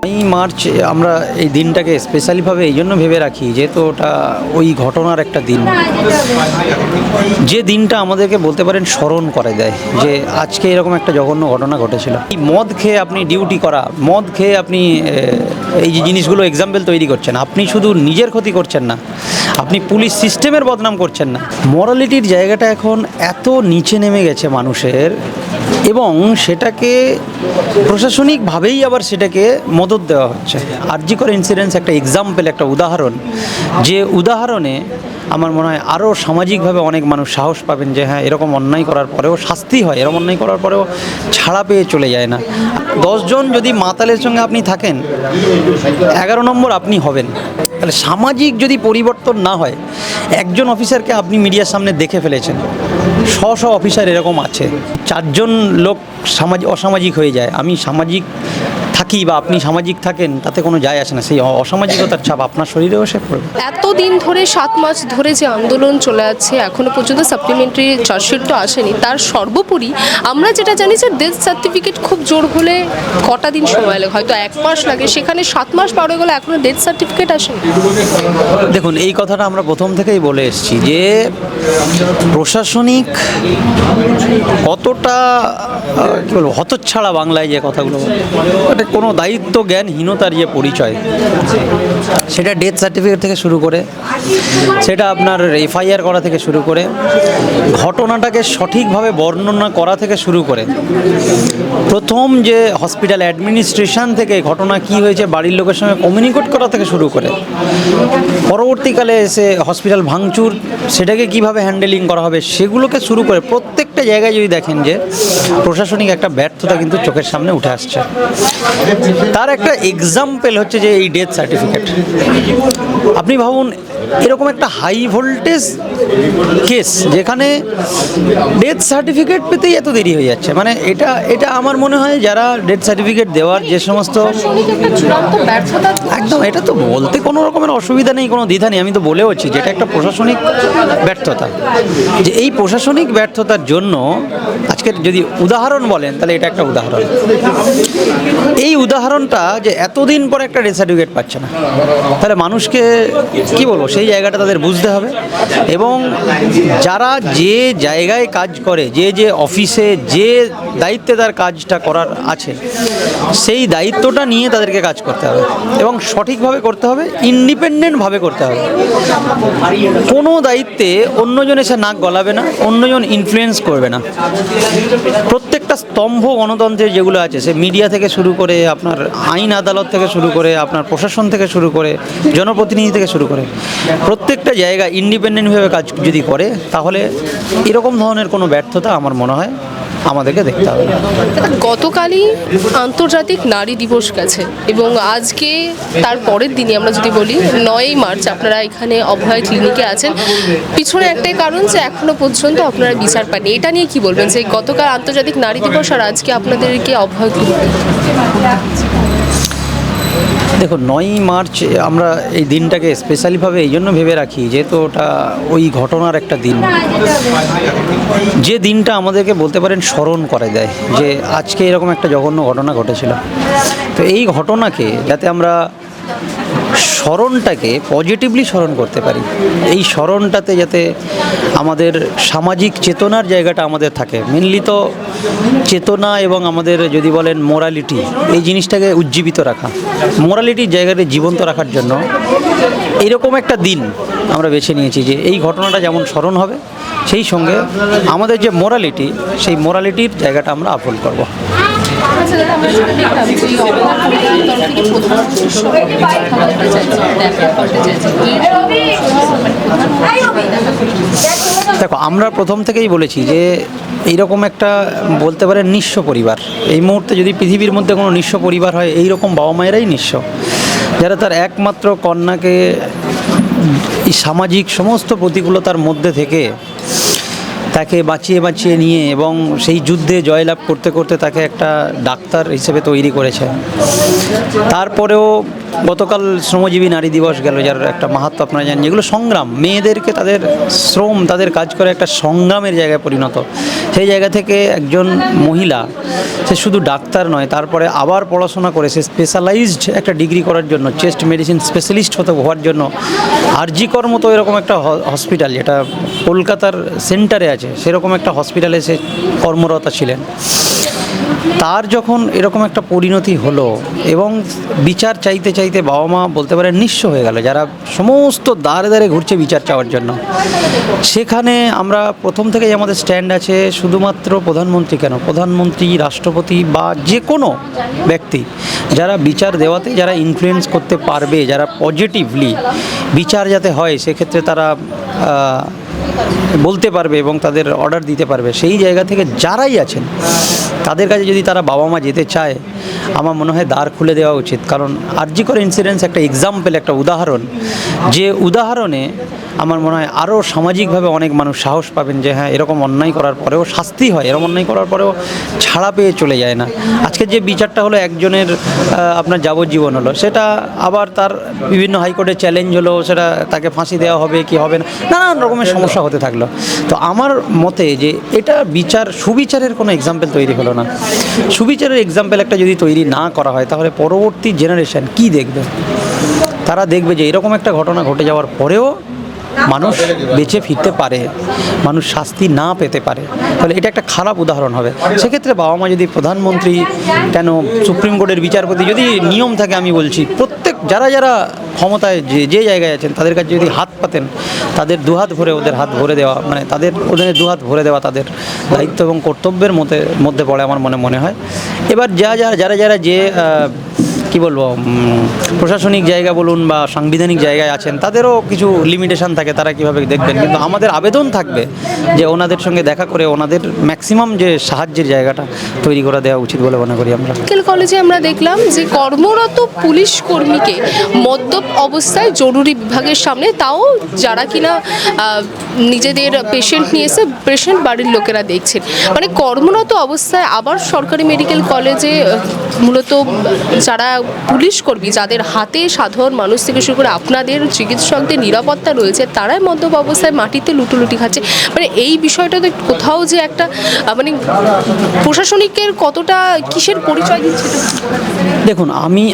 এই মার্চ আমরা এই দিনটাকে স্পেশালিভাবে এই জন্য ভেবে রাখি যেহেতু ওটা ওই ঘটনার একটা দিন, যে দিনটা আমাদেরকে বলতে পারেন স্মরণ করে দেয় যে আজকে এরকম একটা জঘন্য ঘটনা ঘটেছিল। এই মদ খেয়ে আপনি ডিউটি করা, মদ খেয়ে আপনি এই যে জিনিসগুলো এক্সাম্পল তৈরি করছেন, আপনি শুধু নিজের ক্ষতি করছেন না, আপনি পুলিশ সিস্টেমের বদনাম করছেন না। মরালিটির জায়গাটা এখন এত নিচে নেমে গেছে মানুষের, এবং সেটাকে প্রশাসনিকভাবেই আবার সেটাকে মদত দেওয়া হচ্ছে। আরজি কর ইনসিডেন্স একটা এক্সাম্পল, একটা উদাহরণ, যে উদাহরণে আমার মনে হয় আরও সামাজিকভাবে অনেক মানুষ সাহস পাবেন যে হ্যাঁ, এরকম অন্যায় করার পরেও শাস্তি হয়, এরকম অন্যায় করার পরেও ছাড়া পেয়ে চলে যায় না। 10 জন যদি মাতালের সঙ্গে আপনি থাকেন, 11 নম্বর আপনি হবেন। তাহলে সামাজিক যদি পরিবর্তন না হয়, একজন অফিসারকে আপনি মিডিয়ার সামনে দেখে ফেলেছেন, শ অফিসার এরকম আছে, 4 জন লোক অসামাজিক হয়ে যায়। আমি সামাজিক থাকি বা আপনি সামাজিক থাকেন, তাতে কোনো যায় আসে না, সেই অসামাজিকতার ছাপ আপনার শরীরেও এসে পড়বে। এতদিন ধরে 7 মাস ধরে যে আন্দোলন চলে যাচ্ছে, এখনো পর্যন্ত সাপ্লিমেন্টারি চার্জশিটটা আসেনি। তার সর্বোপরি আমরা যেটা জানি যে ডেথ সার্টিফিকেট খুব জোর হলে কটা দিন সময় লাগে, হয়তো 1 মাস লাগে, সেখানে 7 মাস পার হয়ে গেলে এখনো ডেথ সার্টিফিকেট আসেনি। দেখুন, এই কথাটা আমরা প্রথম থেকেই বলে এসেছি যে প্রশাসনিক কতটা কী বলবো হতচ্ছাড়া, বাংলায় যে কথাগুলো এটা কোনো দায়িত্ব জ্ঞানহীনতার যে পরিচয়, সেটা ডেথ সার্টিফিকেট থেকে শুরু করে, সেটা আপনার এফআইআর করা থেকে শুরু করে, ঘটনাটাকে সঠিকভাবে বর্ণনা করা থেকে শুরু করে, প্রথম যে হসপিটাল অ্যাডমিনিস্ট্রেশন থেকে ঘটনা কি হয়েছে বাড়ির লোকের সঙ্গে কমিউনিকেট করা থেকে শুরু করে, পরবর্তীকালে এসে হসপিটাল ভাঙচুর, সেটাকে কিভাবে হ্যান্ডেলিং করা হবে সেগুলোকে শুরু করে প্রত্যেকটা জায়গায় যদি দেখেন যে প্রশাসনিক একটা ব্যর্থতা কিন্তু চোখের সামনে উঠে আসছে। তার একটা এক্সাম্পল হচ্ছে যে এই ডেথ সার্টিফিকেট। আপনি ভাবুন, এরকম একটা হাই ভোল্টেজ কেস যেখানে ডেথ সার্টিফিকেট পেতেই এত দেরি হয়ে যাচ্ছে, মানে এটা আমার মনে হয় যারা ডেথ সার্টিফিকেট দেওয়ার যে সমস্ত, একদম এটা তো বলতে কোনো রকমের অসুবিধা নেই, কোনো দ্বিধা নেই, আমি তো বলেওছি যেটা একটা প্রশাসনিক ব্যর্থতা। যে এই প্রশাসনিক ব্যর্থতার জন্য আজকের যদি উদাহরণ বলেন তাহলে এটা একটা উদাহরণ। এই উদাহরণটা যে এতদিন পরে একটা ডেথ সার্টিফিকেট পাচ্ছে না, তাহলে মানুষকে কি বলবো, সেই জায়গাটা তাদের বুঝতে হবে। এবং যারা যে জায়গায় কাজ করে, যে অফিসে যে দায়িত্বে তার কাজটা করার আছে, সেই দায়িত্বটা নিয়ে তাদেরকে কাজ করতে হবে এবং সঠিকভাবে করতে হবে, ইন্ডিপেন্ডেন্টভাবে করতে হবে। কোনো দায়িত্বে অন্যজন এসে নাক গলাবে না, অন্যজন ইনফ্লুয়েন্স করবে না। প্রত্যেকটা স্তম্ভ গণতন্ত্রের যেগুলো আছে, সে মিডিয়া থেকে শুরু করে, আপনার আইন আদালত থেকে শুরু করে, আপনার প্রশাসন থেকে শুরু করে, জনপ্রতিনিধি থেকে শুরু করে, প্রত্যেকটা জায়গা ইন্ডিপেন্ডেন্টভাবে কাজ যদি করে, তাহলে এরকম ধরনের কোনো ব্যর্থতা আমার মনে হয় আমাদেরকে দেখতে হবে। গতকালই আন্তর্জাতিক নারী দিবস গেছে এবং আজকে তার পরের দিনই আমরা যদি বলি 9ই মার্চ আপনারা এখানে অভয় ক্লিনিকে আছেন। পিছনে একটাই কারণ যে এখনো পর্যন্ত আপনারা বিচার পাননি। এটা নিয়ে কি বলবেন, যে গতকাল আন্তর্জাতিক নারী দিবস আর আজকে আপনাদেরকে অভয় ক্লিনিক? দেখুন, 9ই মার্চ আমরা এই দিনটাকে স্পেশালিভাবে এই জন্য ভেবে রাখি যেহেতু ওটা ওই ঘটনার একটা দিন, যে দিনটা আমাদেরকে বলতে পারেন স্মরণ করে দেয় যে আজকে এরকম একটা জঘন্য ঘটনা ঘটেছিল। তো এই ঘটনাকে যাতে আমরা স্মরণটাকে পজিটিভলি স্মরণ করতে পারি, এই স্মরণটাতে যাতে আমাদের সামাজিক চেতনার জায়গাটা আমাদের থাকে, মেনলি তো চেতনা এবং আমাদের যদি বলেন মোরালিটি, এই জিনিসটাকে উজ্জীবিত রাখা, মোরালিটির জায়গাতে জীবন্ত রাখার জন্য এরকম একটা দিন আমরা বেছে নিয়েছি যে এই ঘটনাটা যেমন স্মরণ হবে, সেই সঙ্গে আমাদের যে মোরালিটি, সেই মোরালিটির জায়গাটা আমরা আপহোল্ড করব। দেখো, আমরা প্রথম থেকেই বলেছি যে এইরকম একটা বলতে পারেন নিঃস্ব পরিবার, এই মুহূর্তে যদি পৃথিবীর মধ্যে কোনো নিঃস্ব পরিবার হয়, এইরকম বাবা মায়েরাই নিঃস্ব, যারা তার একমাত্র কন্যাকে এই সামাজিক সমস্ত প্রতিকূলতার মধ্যে থেকে তাকে বাঁচিয়ে নিয়ে এবং সেই যুদ্ধে জয়লাভ করতে করতে তাকে একটা ডাক্তার হিসেবে তৈরি করেছে। তারপরেও গতকাল শ্রমজীবী নারী দিবস গেল, যার একটা মাহাত্ম্য আপনারা জানেন, যেগুলো সংগ্রাম, মেয়েদেরকে তাদের শ্রম, তাদের কাজ করে একটা সংগ্রামের জায়গায় পরিণত, সেই জায়গা থেকে একজন মহিলা, সে শুধু ডাক্তার নয়, তারপরে আবার পড়াশোনা করে সে স্পেশালাইজড একটা ডিগ্রি করার জন্য, চেস্ট মেডিসিন স্পেশালিস্ট হওয়ার জন্য আরজি কর মতো এরকম একটা হসপিটাল, যেটা কলকাতার সেন্টারে আছে, সেরকম একটা হসপিটালে সে কর্মরত ছিলেন। তার যখন এরকম একটা পরিণতি হলো এবং বিচার চাইতে চাইতে বাবা মা বলতে পারেন নিঃস্ব হয়ে গেল, যারা সমস্ত দ্বারে দ্বারে ঘুরছে বিচার চাওয়ার জন্য। সেখানে আমরা প্রথম থেকেই আমাদের স্ট্যান্ড আছে, শুধুমাত্র প্রধানমন্ত্রী কেন, প্রধানমন্ত্রী, রাষ্ট্রপতি বা যে কোনো ব্যক্তি যারা বিচার দেওয়াতে যারা ইনফ্লুয়েন্স করতে পারবে, যারা পজিটিভলি বিচার যাতে হয় সেক্ষেত্রে তারা বলতে পারবে এবং তাদের অর্ডার দিতে পারবে, সেই জায়গা থেকে যারাই আছেন তাদের কাছে যদি তারা বাবা মা যেতে চায়, আমার মনে হয় দ্বার খুলে দেওয়া উচিত। কারণ আরজি কর ইনসিডেন্স একটা এক্সাম্পল, একটা উদাহরণ, যে উদাহরণে আমার মনে হয় আরও সামাজিকভাবে অনেক মানুষ সাহস পাবেন যে হ্যাঁ, এরকম অন্যায় করার পরেও শাস্তি হয়, এরকম অন্যায় করার পরেও ছাড়া পেয়ে চলে যায় না। আজকে যে বিচারটা হলো একজনের আপনার যাবজ্জীবন হলো, সেটা আবার তার বিভিন্ন হাইকোর্টে চ্যালেঞ্জ হলো, সেটা তাকে ফাঁসি দেওয়া হবে কি হবে না, নানান রকমের সমস্যা হতে থাকলো। তো আমার মতে যে এটা বিচার, সুবিচারের কোনো এক্সাম্পল তৈরি হলো না। সুবিচারের এক্সাম্পল একটা যদি তৈরি না করা হয়, তাহলে পরবর্তী জেনারেশন কি দেখবে? তারা দেখবে যে এরকম একটা ঘটনা ঘটে যাওয়ার পরেও মানুষ বেঁচে ফিরতে পারে, মানুষ শাস্তি না পেতে পারে, তাহলে এটা একটা খারাপ উদাহরণ হবে। সেক্ষেত্রে বাবা মা যদি, প্রধানমন্ত্রী কেন, সুপ্রিম কোর্টের বিচারপতি, যদি নিয়ম থাকে, আমি বলছি প্রত্যেক যারা যারা ক্ষমতায় যে জায়গায় আছেন তাদের কাছে যদি হাত পাতেন, তাদের দুহাত ভরে ওদের হাত ভরে দেওয়া, মানে ওদের দুহাত ভরে দেওয়া তাদের দায়িত্ব এবং কর্তব্যের মধ্যে পড়ে আমার মনে হয়। এবার যারা যে কি বলবো, প্রশাসনিক জায়গা বলুন বা সাংবিধানিক জায়গায় আছেন, তাদেরও কিছু লিমিটেশন থাকে, তারা কীভাবে দেখবেন। কিন্তু আমাদের আবেদন থাকবে যে ওনাদের সঙ্গে দেখা করে ওনাদের ম্যাক্সিমাম যে সাহায্যের জায়গাটা তৈরি করে দেওয়া উচিত বলে মনে করি আমরা। মেডিকেল কলেজে আমরা দেখলাম যে কর্মরত পুলিশ কর্মীকে মদ্যপ অবস্থায় জরুরি বিভাগের সামনে, তাও যারা কিনা নিজেদের পেশেন্ট নিয়ে এসে পেশেন্ট বাড়ির লোকেরা দেখছেন, মানে কর্মরত অবস্থায় আবার সরকারি মেডিকেল কলেজে মূলত যারা পুলিশ কর্মী, যাদের হাতে সাধারণ মানুষ থেকে শুরু করে আপনাদের চিকিৎসকদের নিরাপত্তা রয়েছে, তারাই মদ্যপ অবস্থায় মাটিতে লুটোলুটি খাচ্ছে। মানে এই বিষয়টাতে কোথাও যে একটা মানে প্রশাসনিকের কতটা কিসের পরিচয় দিচ্ছে? দেখুন,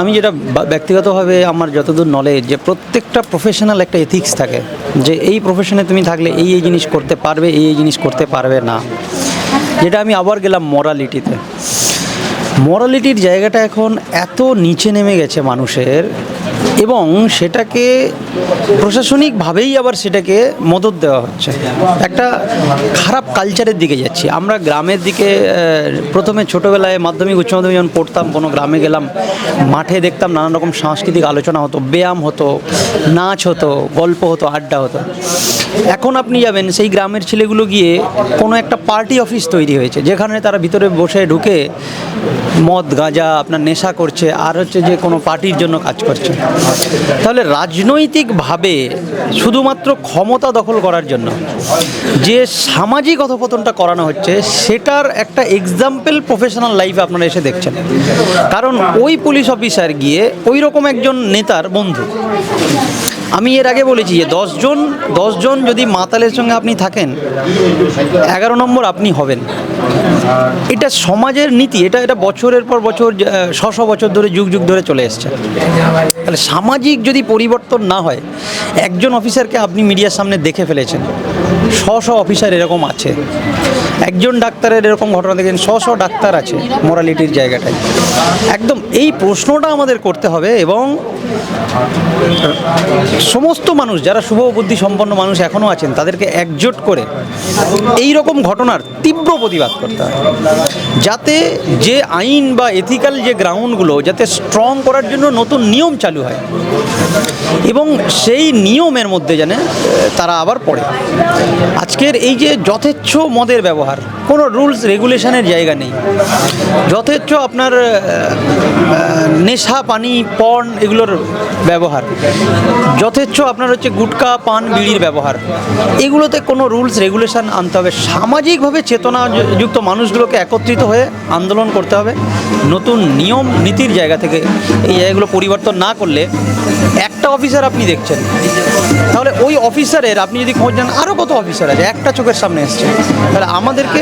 আমি যেটা ব্যক্তিগতভাবে আমার যতদূর নলেজ, যে প্রত্যেকটা প্রফেশনাল একটা এথিক্স থাকে, যে এই প্রফেশনে তুমি থাকলে এই জিনিস করতে পারবে, এই জিনিস করতে পারবে না। যেটা আমি আবার গেলাম মরালিটিতে, মরালিটির জায়গাটা এখন এত নিচে নেমে গেছে মানুষের, এবং সেটাকে প্রশাসনিকভাবেই আবার সেটাকে মদত দেওয়া হচ্ছে, একটা খারাপ কালচারের দিকে যাচ্ছি আমরা। গ্রামের দিকে প্রথমে ছোটোবেলায় মাধ্যমিক উচ্চ মাধ্যমিক যখন পড়তাম, কোনো গ্রামে গেলাম, মাঠে দেখতাম নানান রকম সাংস্কৃতিক আলোচনা হতো, ব্যায়াম হতো, নাচ হতো, গল্প হতো, আড্ডা হতো। এখন আপনি যাবেন, সেই গ্রামের ছেলেগুলো গিয়ে কোনো একটা পার্টি অফিস তৈরি হয়েছে, যেখানে তারা ভিতরে বসে ঢুকে মদ গাঁজা আপনার নেশা করছে, আর হচ্ছে যে কোনো পার্টির জন্য কাজ করছে। তাহলে রাজনৈতিকভাবে শুধুমাত্র ক্ষমতা দখল করার জন্য যে সামাজিক অধপতনটা করানো হচ্ছে, সেটার একটা এক্সাম্পল প্রফেশনাল লাইফে আপনারা এসে দেখছেন। কারণ ওই পুলিশ অফিসার গিয়ে ওই রকম একজন নেতার বন্ধু। আমি এর আগে বলেছি যে 10 জন যদি মাতালের সঙ্গে আপনি থাকেন, 11 নম্বর আপনি হবেন। এটা সমাজের নীতি, এটা বছরের পর বছর, 100 বছর ধরে, যুগ যুগ ধরে চলে এসছে। তাহলে সামাজিক যদি পরিবর্তন না হয়, একজন অফিসারকে আপনি মিডিয়ার সামনে দেখে ফেলেছেন, 100 অফিসার এরকম আছে। একজন ডাক্তারের এরকম ঘটনা দেখেন, 100 ডাক্তার আছে মোরালিটির জায়গাটায়। একদম এই প্রশ্নটা আমাদের করতে হবে, এবং সমস্ত মানুষ যারা শুভ বুদ্ধি সম্পন্ন মানুষ এখনও আছেন, তাদেরকে একজোট করে এই রকম ঘটনার তীব্র প্রতিবাদ করতে হবে, যাতে যে আইন বা এথিক্যাল যে গ্রাউন্ডগুলো যাতে স্ট্রং করার জন্য নতুন নিয়ম চালু হয়, এবং সেই নিয়মের মধ্যে যেন তারা আবার পড়ে। আজকের এই যে যথেচ্ছ মদের ব্যবহার, কোনো রুলস রেগুলেশনের জায়গা নেই, যথেচ্ছ আপনার নেশা পানি পর্ন এগুলোর ব্যবহার, যথেচ্ছ আপনার হচ্ছে গুটকা পান বিড়ির ব্যবহার, এগুলোতে কোনো রুলস রেগুলেশন আনতে হবে। সামাজিকভাবে চেতনাযুক্ত মানুষগুলোকে একত্রিত হয়ে আন্দোলন করতে হবে। নতুন নিয়ম নীতির জায়গা থেকে এই জায়গাগুলো পরিবর্তন না করলে, একটা অফিসার আপনি দেখছেন, তাহলে ওই অফিসারের আপনি যদি খোঁজ নেন আরও কত অফিসার আছে একটা চোখের সামনে এসছে। তাহলে আমাদেরকে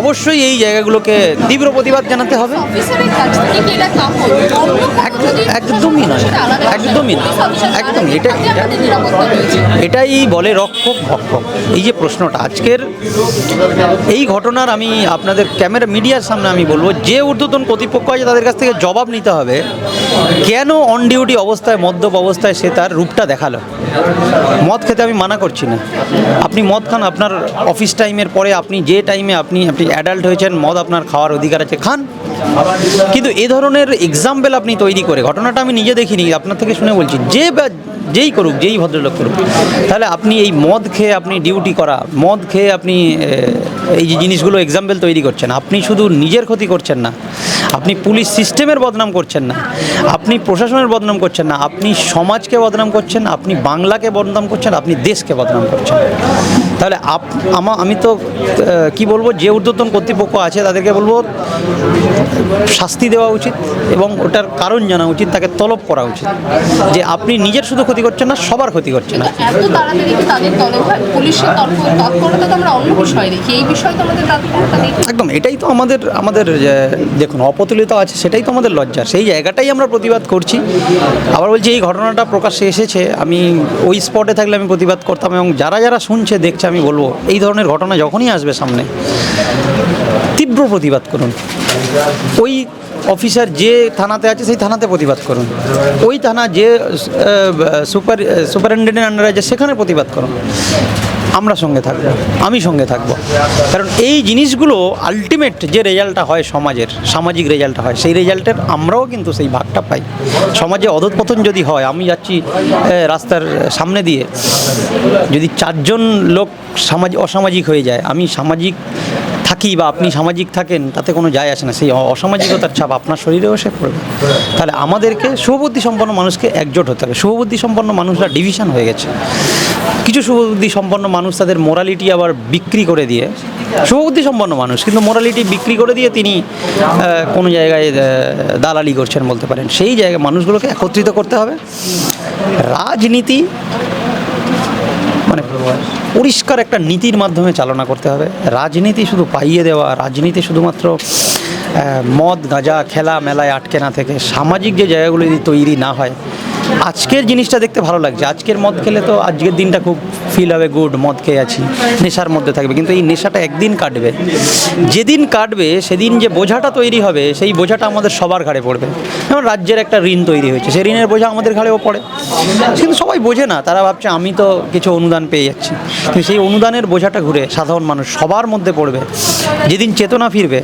অবশ্যই এই জায়গাগুলোকে তীব্র প্রতিবাদ জানাতে হবে। অফিসারের কাছ থেকে কি এটা কাম্য? অন্য কোনো যদি একদমই নয়, সেটা আলাদা ব্যাপার। একদমই না, পুলিশ অফিসার একদম তারা এটা তাতে আমাদের নিরাপত্তা রয়েছে। এটাই বলে রক্ষক ভক্ষক। এই যে প্রশ্নটা আজকের এই ঘটনার, আমি আপনাদের ক্যামেরা মিডিয়ার সামনে আমি বলবো, যে ঊর্ধ্বতন কর্তৃপক্ষ আছে তাদের কাছ থেকে জবাব নিতে হবে, কেন অন ডিউটি অবস্থায়, মদ্যপ অবস্থায় সে তার রূপটা দেখালো। মদ খেতে আমি মানা করছি না, আপনি মদ খান, আপনার অফিস টাইমের পরে, আপনি যে টাইমে আপনি অ্যাডাল্ট হয়েছেন, মদ আপনার খাওয়ার অধিকার আছে, খান। কিন্তু এ ধরনের এক্সাম্পল আপনি তৈরি করে, ঘটনাটা আমি নিজে দেখিনি, আপনার থেকে শুনে বলছি, যেই করুক, যেই ভদ্রলোক করুক, তাহলে আপনি এই মদ খেয়ে আপনি ডিউটি করা, মদ খেয়ে আপনি এই যে জিনিসগুলো এক্সাম্পল তৈরি করছেন, আপনি শুধু নিজের ক্ষতি করছেন না, আপনি পুলিশ সিস্টেমের বদনাম করছেন না, আপনি প্রশাসনের বদনাম করছেন না, আপনি সমাজকে বদনাম করছেন, আপনি বাংলাকে বদনাম করছেন, আপনি দেশকে বদনাম করছেন। তাহলে আমি তো কি বলবো, যে ঊর্ধ্বতন কর্তৃপক্ষ আছে তাদেরকে বলবো শাস্তি দেওয়া উচিত এবং ওটার কারণ জানা উচিত, তাকে তলব করা উচিত যে আপনি নিজের শুধু ক্ষতি করছেন না, সবার ক্ষতি করছেন না। এত তাড়াতাড়ি কি তাদের তলব হয়? পুলিশের তৎপরতা তো আমরা অন্য বিষয় দেখি, এই বিষয়ে তো আমাদের তৎপরতা দেখি। একদম, এটাই তো আমাদের দেখুন অপতুলিত আছে, সেটাই তো আমাদের লজ্জা, সেই জায়গাটাই আমরা প্রতিবাদ করছি। আবার বলছি, এই ঘটনাটা প্রকাশ্যে এসেছে, আমি ওই স্পটে থাকলে আমি প্রতিবাদ করতাম, এবং যারা যারা শুনছে দেখছে, আমি বলবো এই ধরনের ঘটনা যখনই আসবে সামনে, তীব্র প্রতিবাদ করুন। ওই অফিসার যে থানাতে আছে সেই থানাতে প্রতিবাদ করুন, ওই থানা যে সুপারিনটেন্ডেন্ট আন্ডারে আছে সেখানে প্রতিবাদ করুন। আমরা সঙ্গে থাকবো, আমি সঙ্গে থাকবো, কারণ এই জিনিসগুলো আলটিমেট যে রেজাল্টটা হয়, সামাজিক রেজাল্টটা হয়, সেই রেজাল্টের আমরাও কিন্তু সেই ভাগটা পাই। সমাজে অধঃপতন যদি হয়, আমি যাচ্ছি রাস্তার সামনে দিয়ে, যদি 4 জন লোক অসামাজিক হয়ে যায়, আমি সামাজিক থাকি বা আপনি সামাজিক থাকেন, তাতে কোনো যায় আসে না, সেই অসামাজিকতার ছাপ আপনার শরীরেও এসে পড়বে। তাহলে আমাদেরকে শুভবুদ্ধি সম্পন্ন মানুষকে একজোট হতে হবে। শুভবুদ্ধি সম্পন্ন মানুষরা ডিভিশন হয়ে গেছে, কিছু শুভবুদ্ধি সম্পন্ন মানুষ তাদের মোরালিটি আবার বিক্রি করে দিয়ে, শুভবুদ্ধি সম্পন্ন মানুষ কিন্তু মোরালিটি বিক্রি করে দিয়ে তিনি কোনো জায়গায় দালালি করছেন বলতে পারেন। সেই জায়গায় মানুষগুলোকে একত্রিত করতে হবে। রাজনীতি মানে পরিষ্কার একটা নীতির মাধ্যমে চালনা করতে হবে। রাজনীতি শুধু পাইয়ে দেওয়া, রাজনীতি শুধুমাত্র মদ গাঁজা খেলা মেলায় আটকে না থেকে সামাজিক যে জায়গাগুলো যদি তৈরি না হয়, আজকের জিনিসটা দেখতে ভালো লাগছে, আজকের মদ খেলে তো আজকের দিনটা খুব ফিল হবে, গুড, মদ খেয়ে আছি, নেশার মধ্যে থাকবে, কিন্তু এই নেশাটা একদিন কাটবে, যেদিন কাটবে সেদিন যে বোঝাটা তৈরি হবে, সেই বোঝাটা আমাদের সবার ঘাড়ে পড়বে। যেমন রাজ্যের একটা ঋণ তৈরি হয়েছে, সেই ঋণের বোঝা আমাদের ঘাড়েও পড়ে, কিন্তু সবাই বোঝে না, তারা ভাবছে আমি তো কিছু অনুদান পেয়ে যাচ্ছি, কিন্তু সেই অনুদানের বোঝাটা ঘুরে সাধারণ মানুষ সবার মধ্যে পড়বে। যেদিন চেতনা ফিরবে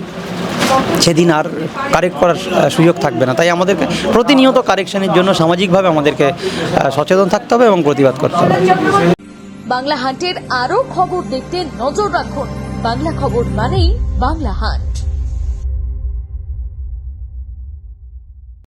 সেদিন আর কারেক্ট করার সুযোগ থাকবে না। তাই আমাদেরকে প্রতিনিয়ত কারেকশনের জন্য সামাজিকভাবে আমাদেরকে সচেতন থাকতে হবে এবং প্রতিবাদ করতে হবে। বাংলা হান্টের আরও খবর দেখতে নজর রাখুন। বাংলা খবর মানেই বাংলা হান্ট।